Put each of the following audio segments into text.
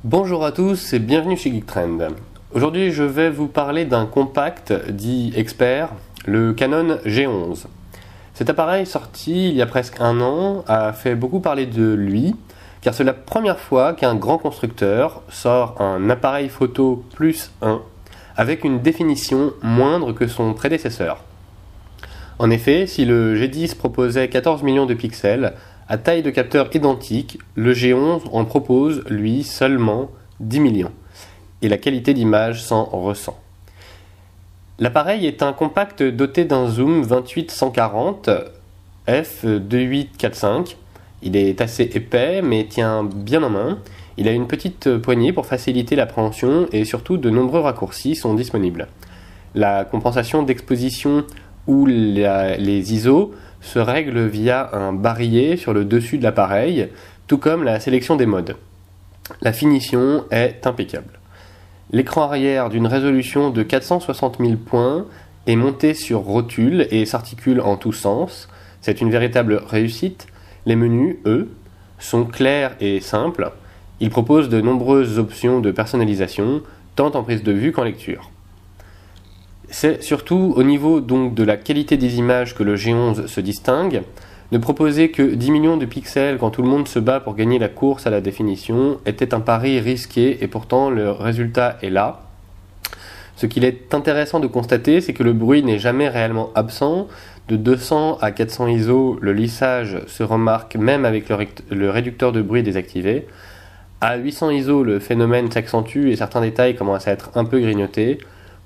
Bonjour à tous et bienvenue chez Geektrend. Aujourd'hui je vais vous parler d'un compact dit expert, le Canon G11. Cet appareil sorti il y a presque un an a fait beaucoup parler de lui, car c'est la première fois qu'un grand constructeur sort un appareil photo plus 1 avec une définition moindre que son prédécesseur. En effet, si le G10 proposait 14 millions de pixels, à taille de capteur identique, le G11 en propose, lui, seulement 10 millions. Et la qualité d'image s'en ressent. L'appareil est un compact doté d'un zoom 28-140 f2.8-4.5. Il est assez épais mais tient bien en main. Il a une petite poignée pour faciliter l'appréhension et surtout de nombreux raccourcis sont disponibles. La compensation d'exposition ou les ISO se règle via un barillet sur le dessus de l'appareil, tout comme la sélection des modes. La finition est impeccable. L'écran arrière d'une résolution de 460 000 points est monté sur rotule et s'articule en tous sens. C'est une véritable réussite. Les menus, eux, sont clairs et simples. Ils proposent de nombreuses options de personnalisation, tant en prise de vue qu'en lecture. C'est surtout au niveau donc de la qualité des images que le G11 se distingue. Ne proposer que 10 millions de pixels quand tout le monde se bat pour gagner la course à la définition était un pari risqué et pourtant le résultat est là. Ce qu'il est intéressant de constater, c'est que le bruit n'est jamais réellement absent. De 200 à 400 ISO, le lissage se remarque même avec le réducteur de bruit désactivé. À 800 ISO, le phénomène s'accentue et certains détails commencent à être un peu grignotés.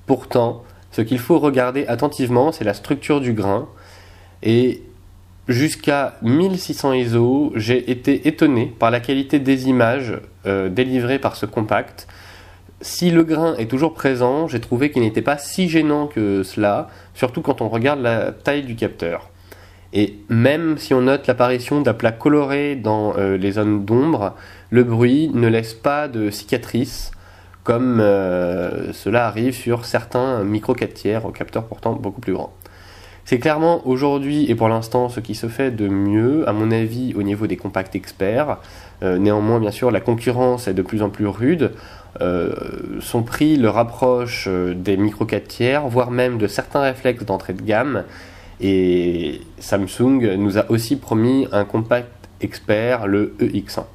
Pourtant, ce qu'il faut regarder attentivement, c'est la structure du grain. Et jusqu'à 1600 ISO, j'ai été étonné par la qualité des images délivrées par ce compact. Si le grain est toujours présent, j'ai trouvé qu'il n'était pas si gênant que cela, surtout quand on regarde la taille du capteur. Et même si on note l'apparition d'aplats colorés dans les zones d'ombre, le bruit ne laisse pas de cicatrices, comme cela arrive sur certains micro 4/3 aux capteurs pourtant beaucoup plus grands. C'est clairement aujourd'hui et pour l'instant ce qui se fait de mieux, à mon avis, au niveau des compacts experts. Néanmoins, bien sûr, la concurrence est de plus en plus rude. Son prix le rapproche des micro 4/3, voire même de certains réflexes d'entrée de gamme. Et Samsung nous a aussi promis un compact expert, le EX1.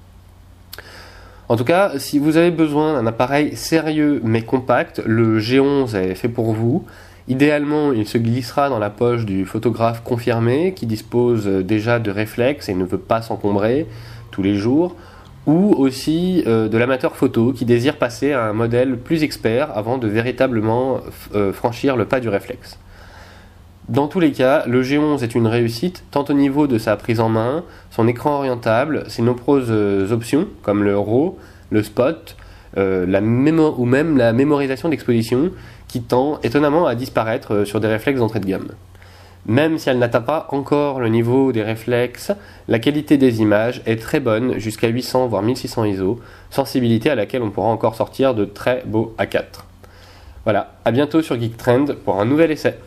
En tout cas, si vous avez besoin d'un appareil sérieux mais compact, le G11 est fait pour vous. Idéalement, il se glissera dans la poche du photographe confirmé qui dispose déjà de réflexes et ne veut pas s'encombrer tous les jours, ou aussi de l'amateur photo qui désire passer à un modèle plus expert avant de véritablement franchir le pas du réflexe. Dans tous les cas, le G11 est une réussite, tant au niveau de sa prise en main, son écran orientable, ses nombreuses options, comme le RAW, le spot, ou même la mémorisation d'exposition, qui tend étonnamment à disparaître sur des réflexes d'entrée de gamme. Même si elle n'atteint pas encore le niveau des réflexes, la qualité des images est très bonne, jusqu'à 800 voire 1600 ISO, sensibilité à laquelle on pourra encore sortir de très beaux A4. Voilà, à bientôt sur Geektrend pour un nouvel essai.